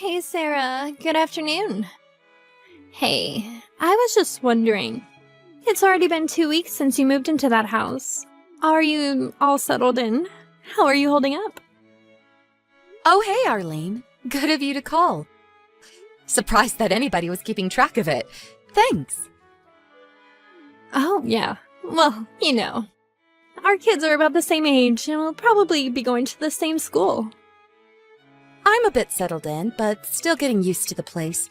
Hey Sarah, good afternoon. Hey, I was just wondering. It's already been 2 weeks since you moved into that house. Are you all settled in? How are you holding up? Oh, hey, Arlene. Good of you to call. Surprised that anybody was keeping track of it. Thanks. Oh, yeah. Well, our kids are about the same age and will probably be going to the same school. I'm a bit settled in, but still getting used to the place.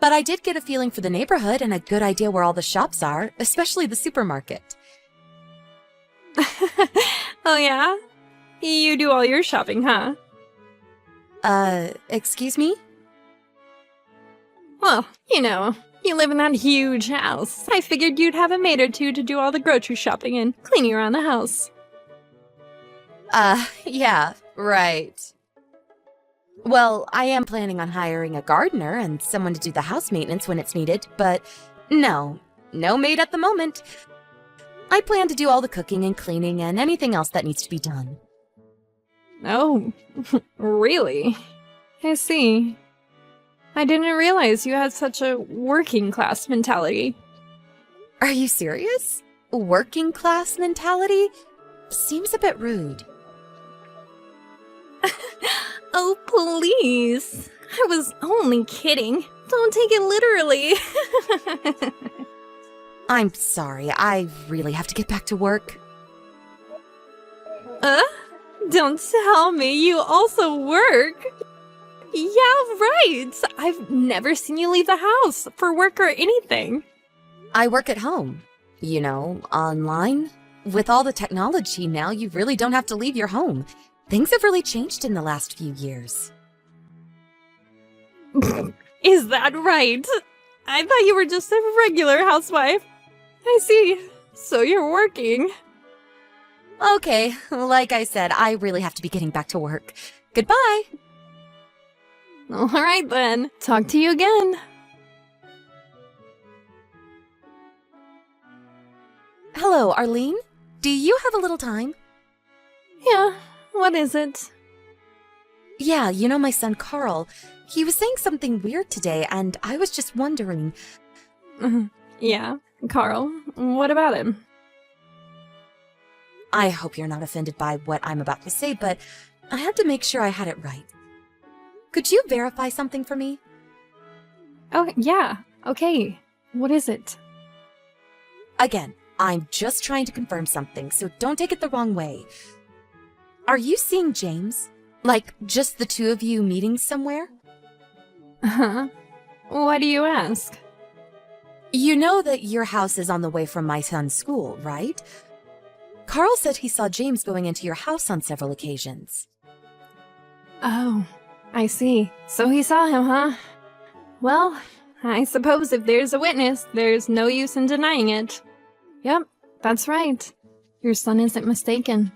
But I did get a feeling for the neighborhood and a good idea where all the shops are, especially the supermarket. Oh, yeah? You do all your shopping, huh? Excuse me? Well, you live in that huge house. I figured you'd have a maid or two to do all the grocery shopping and cleaning around the house. Yeah, right. Well, I am planning on hiring a gardener and someone to do the house maintenance when it's needed, but no maid at the moment. I plan to do all the cooking and cleaning and anything else that needs to be done. Oh, really? I see. I didn't realize you had such a working class mentality. Are you serious? Working class mentality? Seems a bit rude. Oh, please. I was only kidding. Don't take it literally. I'm sorry, I really have to get back to work. Don't tell me you also work. Yeah, right. I've never seen you leave the house for work or anything. I work at home. Online. With all the technology now, you really don't have to leave your home. Things have really changed in the last few years. Is that right? I thought you were just a regular housewife. I see. So you're working. Okay, like I said, I really have to be getting back to work. Goodbye! All right then. Talk to you again. Hello, Arlene? Do you have a little time? Yeah, what is it? Yeah, my son Carl. He was saying something weird today, and I was just wondering. Yeah, Carl. What about him? I hope you're not offended by what I'm about to say, but I had to make sure I had it right. Could you verify something for me? Oh, yeah. Okay. What is it? Again, I'm just trying to confirm something, so don't take it the wrong way. Are you seeing James? Like, just the two of you meeting somewhere? Huh? Why do you ask? You know that your house is on the way from my son's school, right? Carl said he saw James going into your house on several occasions. Oh, I see. So he saw him, huh? Well, I suppose if there's a witness, there's no use in denying it. Yep, that's right. Your son isn't mistaken.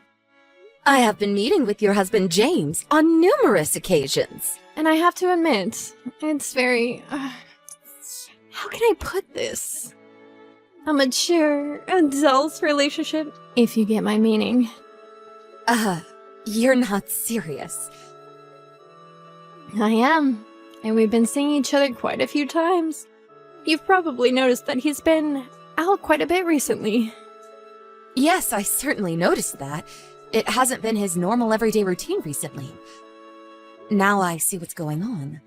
I have been meeting with your husband James on numerous occasions. And I have to admit, it's very... how can I put this? A mature, adult relationship, if you get my meaning. You're not serious. I am, and we've been seeing each other quite a few times. You've probably noticed that he's been out quite a bit recently. Yes, I certainly noticed that. It hasn't been his normal everyday routine recently. Now I see what's going on.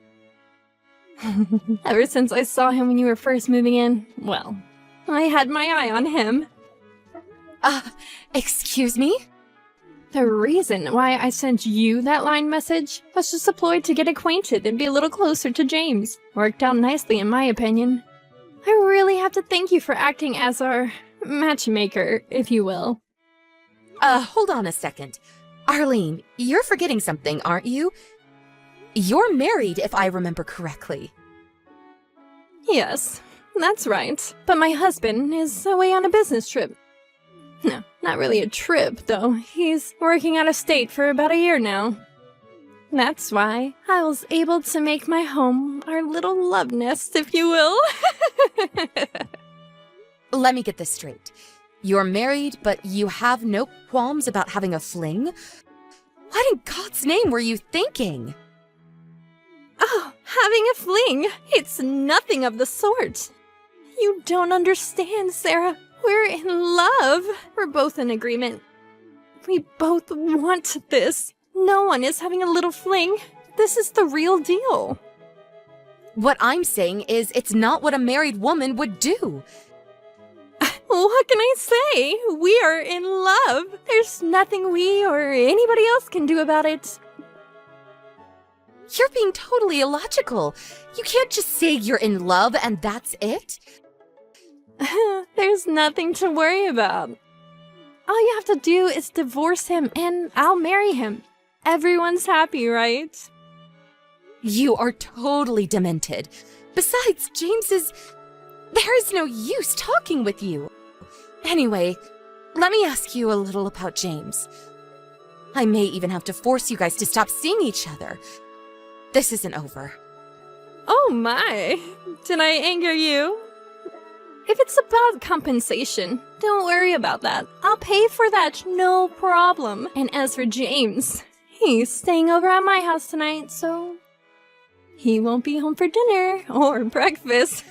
Ever since I saw him when you were first moving in, well, I had my eye on him. Excuse me? The reason why I sent you that line message was just a ploy to get acquainted and be a little closer to James. Worked out nicely, in my opinion. I really have to thank you for acting as our matchmaker, if you will. Hold on a second. Arlene, you're forgetting something, aren't you? You're married, if I remember correctly. Yes, that's right. But my husband is away on a business trip. No, not really a trip, though. He's working out of state for about a year now. That's why I was able to make my home our little love nest, if you will. Let me get this straight. You're married, but you have no qualms about having a fling? What in God's name were you thinking? Oh, having a fling. It's nothing of the sort. You don't understand, Sarah. We're in love. We're both in agreement. We both want this. No one is having a little fling. This is the real deal. What I'm saying is it's not what a married woman would do. What can I say? We are in love. There's nothing we or anybody else can do about it. You're being totally illogical. You can't just say you're in love and that's it. There's nothing to worry about. All you have to do is divorce him and I'll marry him. Everyone's happy, right? You are totally demented. Besides, there is no use talking with you. Anyway, let me ask you a little about James. I may even have to force you guys to stop seeing each other. This isn't over. Oh my, did I anger you? If it's about compensation, don't worry about that. I'll pay for that, no problem. And as for James, he's staying over at my house tonight, so he won't be home for dinner or breakfast.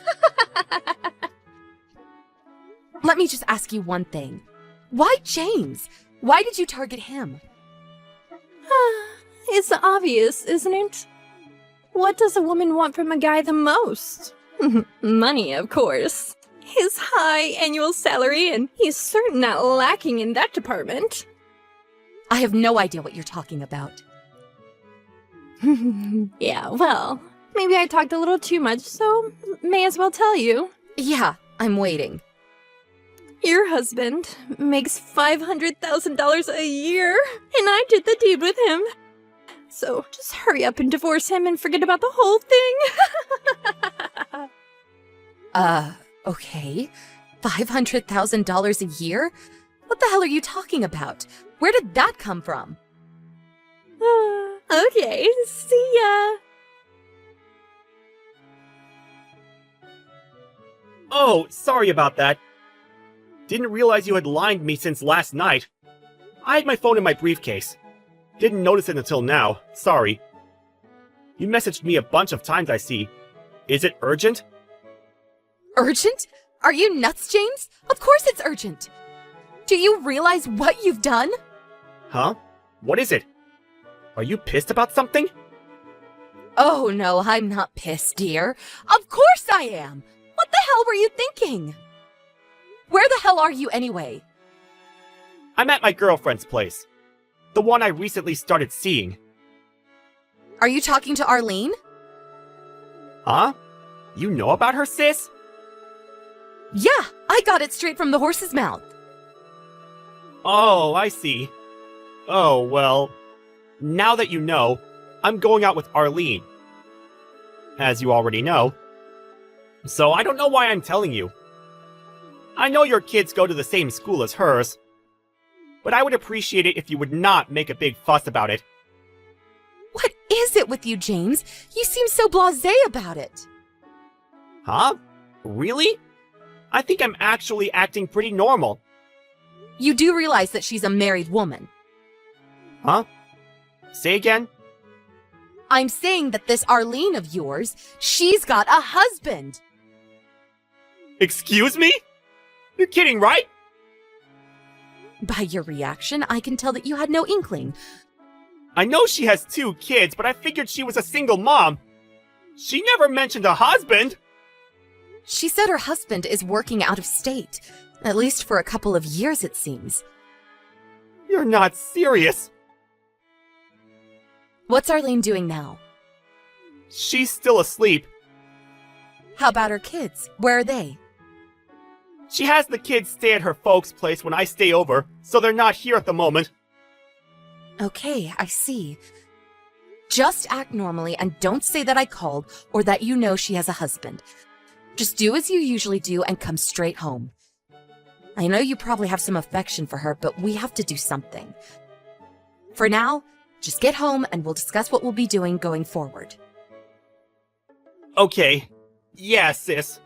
Let me just ask you one thing. Why James? Why did you target him? It's obvious, isn't it? What does a woman want from a guy the most? Money, of course. His high annual salary, and he's certain not lacking in that department. I have no idea what you're talking about. Yeah, well, maybe I talked a little too much, so may as well tell you. Yeah, I'm waiting. Your husband makes $500,000 a year, and I did the deed with him. So just hurry up and divorce him and forget about the whole thing. Okay. $500,000 a year? What the hell are you talking about? Where did that come from? Okay, see ya. Oh, sorry about that. Didn't realize you had lined me since last night. I had my phone in my briefcase. Didn't notice it until now. Sorry. You messaged me a bunch of times, I see. Is it urgent? Urgent? Are you nuts, James? Of course it's urgent. Do you realize what you've done? Huh? What is it? Are you pissed about something? Oh no, I'm not pissed, dear. Of course I am! What the hell were you thinking? Where the hell are you anyway? I'm at my girlfriend's place. The one I recently started seeing. Are you talking to Arlene? Huh? You know about her, sis? Yeah, I got it straight from the horse's mouth. Oh, I see. Oh, well. Now that you know, I'm going out with Arlene. As you already know. So I don't know why I'm telling you. I know your kids go to the same school as hers. But I would appreciate it if you would not make a big fuss about it. What is it with you, James? You seem so blasé about it. Huh? Really? I think I'm actually acting pretty normal. You do realize that she's a married woman. Huh? Say again? I'm saying that this Arlene of yours, she's got a husband. Excuse me? You're kidding, right? By your reaction, I can tell that you had no inkling. I know she has 2 kids, but I figured she was a single mom. She never mentioned a husband. She said her husband is working out of state. At least for a couple of years, it seems. You're not serious. What's Arlene doing now? She's still asleep. How about her kids? Where are they? She has the kids stay at her folks' place when I stay over, so they're not here at the moment. Okay, I see. Just act normally and don't say that I called or that you know she has a husband. Just do as you usually do and come straight home. I know you probably have some affection for her, but we have to do something. For now, just get home and we'll discuss what we'll be doing going forward. Okay. Yeah, sis.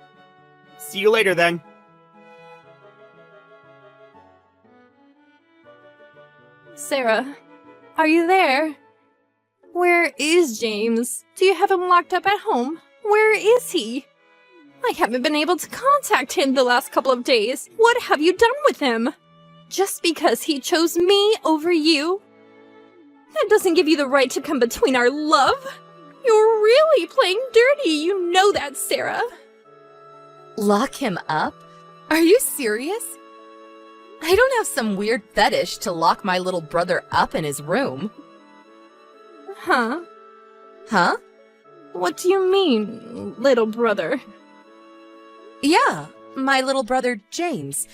See you later then. Sarah, are you there? Where is James? Do you have him locked up at home? Where is he? I haven't been able to contact him the last couple of days. What have you done with him? Just because he chose me over you? That doesn't give you the right to come between our love. You're really playing dirty, you know that, Sarah. Lock him up? Are you serious? I don't have some weird fetish to lock my little brother up in his room. Huh? Huh? What do you mean, little brother? Yeah, my little brother James.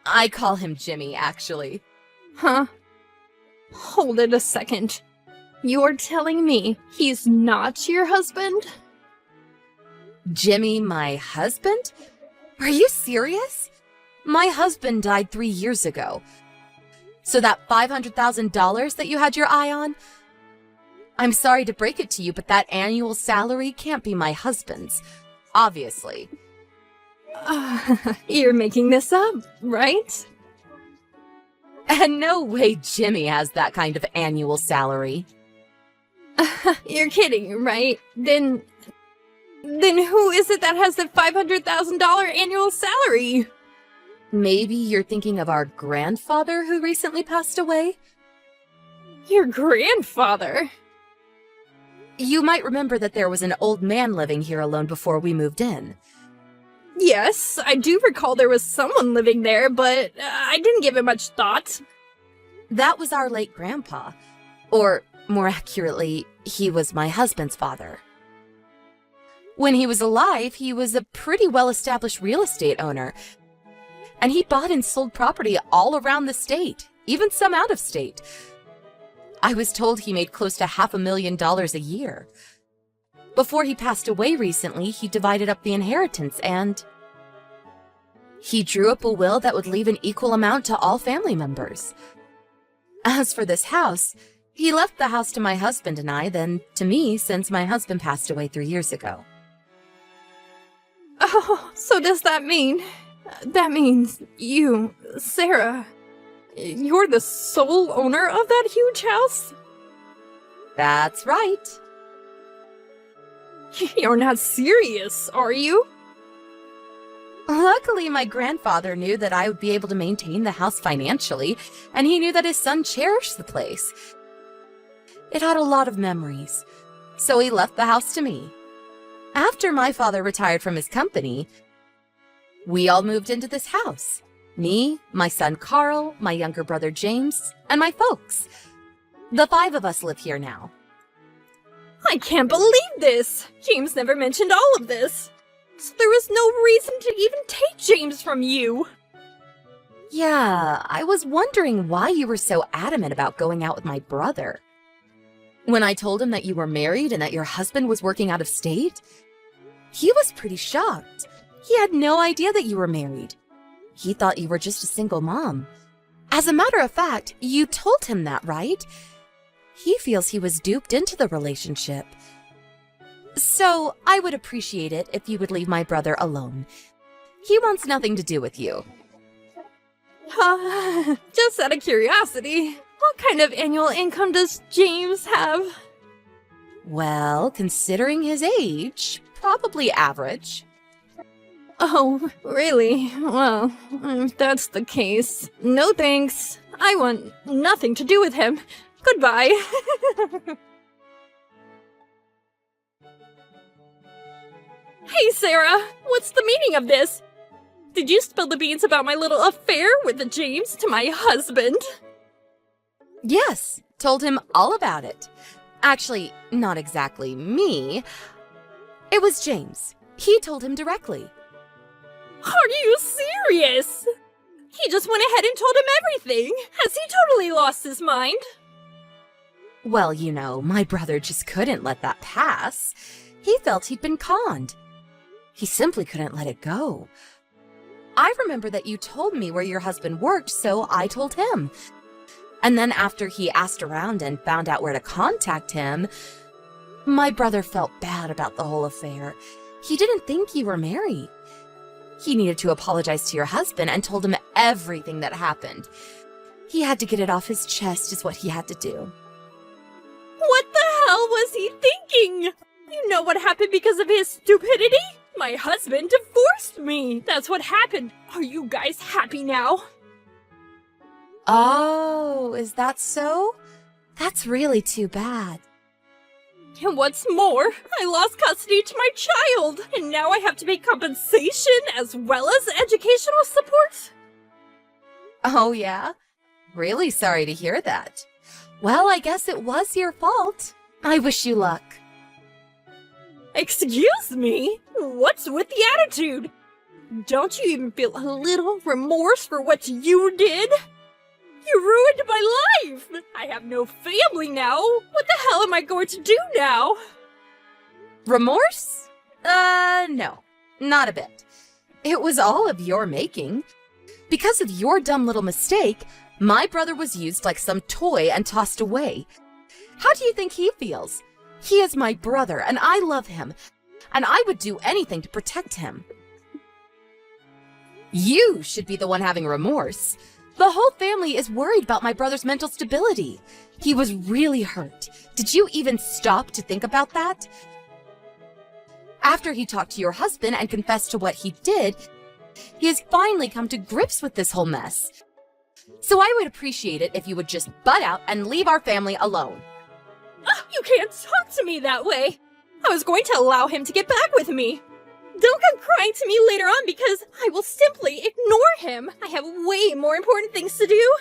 I call him Jimmy, actually. Huh? Hold it a second. You're telling me he's not your husband? Jimmy, my husband? Are you serious? My husband died 3 years ago. So that $500,000 that you had your eye on? I'm sorry to break it to you, but that annual salary can't be my husband's. Obviously. You're making this up, right? And no way Jimmy has that kind of annual salary. You're kidding, right? Then who is it that has the $500,000 annual salary? Maybe you're thinking of our grandfather who recently passed away? Your grandfather? You might remember that there was an old man living here alone before we moved in. Yes, I do recall there was someone living there, but I didn't give it much thought. That was our late grandpa. Or, more accurately, he was my husband's father. When he was alive, he was a pretty well-established real estate owner. And he bought and sold property all around the state, even some out of state. I was told he made close to $500,000 a year. Before he passed away recently, he divided up the inheritance and he drew up a will that would leave an equal amount to all family members. As for this house, he left the house to my husband and I, then to me, since my husband passed away 3 years ago. Oh, so does that mean... That means you, Sarah, you're the sole owner of that huge house? That's right. You're not serious, are you? Luckily, my grandfather knew that I would be able to maintain the house financially, and he knew that his son cherished the place. It had a lot of memories, so he left the house to me. After my father retired from his company, we all moved into this house. Me, my son Carl, my younger brother James, and my folks. The 5 of us live here now. I can't believe this! James never mentioned all of this. So there was no reason to even take James from you. Yeah, I was wondering why you were so adamant about going out with my brother. When I told him that you were married and that your husband was working out of state, he was pretty shocked. He had no idea that you were married. He thought you were just a single mom. As a matter of fact, you told him that, right? He feels he was duped into the relationship. So, I would appreciate it if you would leave my brother alone. He wants nothing to do with you. Just out of curiosity, what kind of annual income does James have? Well, considering his age, probably average. Oh, really? Well, if that's the case, no thanks. I want nothing to do with him. Goodbye. Hey, Sarah, what's the meaning of this? Did you spill the beans about my little affair with James to my husband? Yes, told him all about it. Actually, not exactly me. It was James. He told him directly. Are you serious? He just went ahead and told him everything. Has he totally lost his mind? Well, you know, my brother just couldn't let that pass. He felt he'd been conned. He simply couldn't let it go. I remember that you told me where your husband worked, so I told him. And then after he asked around and found out where to contact him, my brother felt bad about the whole affair. He didn't think you were married. He needed to apologize to your husband and told him everything that happened. He had to get it off his chest is what he had to do. What the hell was he thinking? You know what happened because of his stupidity? My husband divorced me. That's what happened. Are you guys happy now? Oh, is that so? That's really too bad. And what's more, I lost custody to my child, and now I have to pay compensation as well as educational support. Oh, yeah? Really sorry to hear that. Well, I guess it was your fault. I wish you luck. Excuse me? What's with the attitude? Don't you even feel a little remorse for what you did? You ruined my life! I have no family now! What the hell am I going to do now? Remorse? No. Not a bit. It was all of your making. Because of your dumb little mistake, my brother was used like some toy and tossed away. How do you think he feels? He is my brother, and I love him, and I would do anything to protect him. You should be the one having remorse. The whole family is worried about my brother's mental stability. He was really hurt. Did you even stop to think about that? After he talked to your husband and confessed to what he did, he has finally come to grips with this whole mess. So I would appreciate it if you would just butt out and leave our family alone. You can't talk to me that way. I was going to allow him to get back with me. Don't come crying to me later on because I will simply ignore him. I have way more important things to do.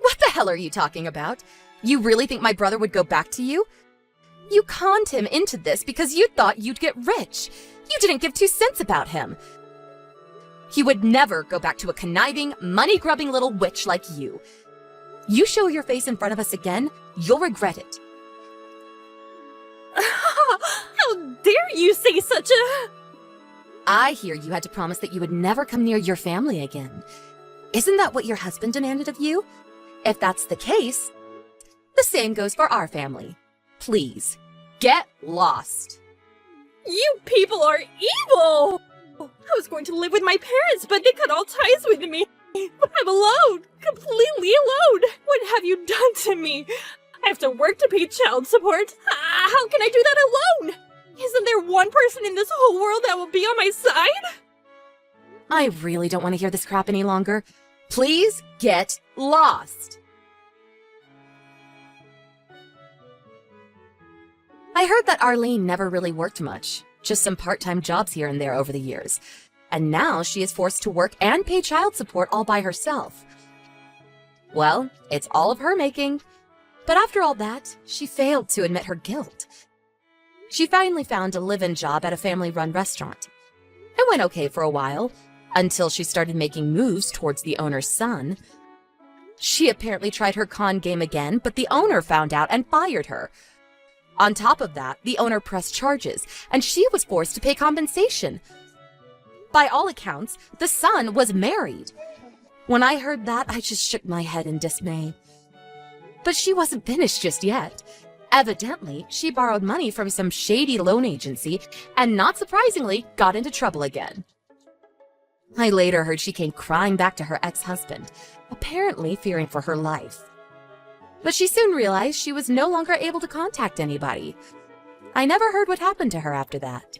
What the hell are you talking about? You really think my brother would go back to you? You conned him into this because you thought you'd get rich. You didn't give 2 cents about him. He would never go back to a conniving, money-grubbing little witch like you. You show your face in front of us again, you'll regret it. How dare you say such a... I hear you had to promise that you would never come near your family again. Isn't that what your husband demanded of you? If that's the case, the same goes for our family. Please, get lost. You people are evil! I was going to live with my parents, but they cut all ties with me. I'm alone, completely alone. What have you done to me? I have to work to pay child support. How can I do that alone? Isn't there one person in this whole world that will be on my side? I really don't want to hear this crap any longer. Please get lost. I heard that Arlene never really worked much, just some part-time jobs here and there over the years. And now she is forced to work and pay child support all by herself. Well, it's all of her making. But after all that, she failed to admit her guilt. She finally found a live-in job at a family-run restaurant. It went okay for a while, until she started making moves towards the owner's son. She apparently tried her con game again, but the owner found out and fired her. On top of that, the owner pressed charges, and she was forced to pay compensation. By all accounts, the son was married. When I heard that, I just shook my head in dismay. But she wasn't finished just yet. Evidently, she borrowed money from some shady loan agency and, not surprisingly, got into trouble again. I later heard she came crying back to her ex-husband, apparently fearing for her life. But she soon realized she was no longer able to contact anybody. I never heard what happened to her after that.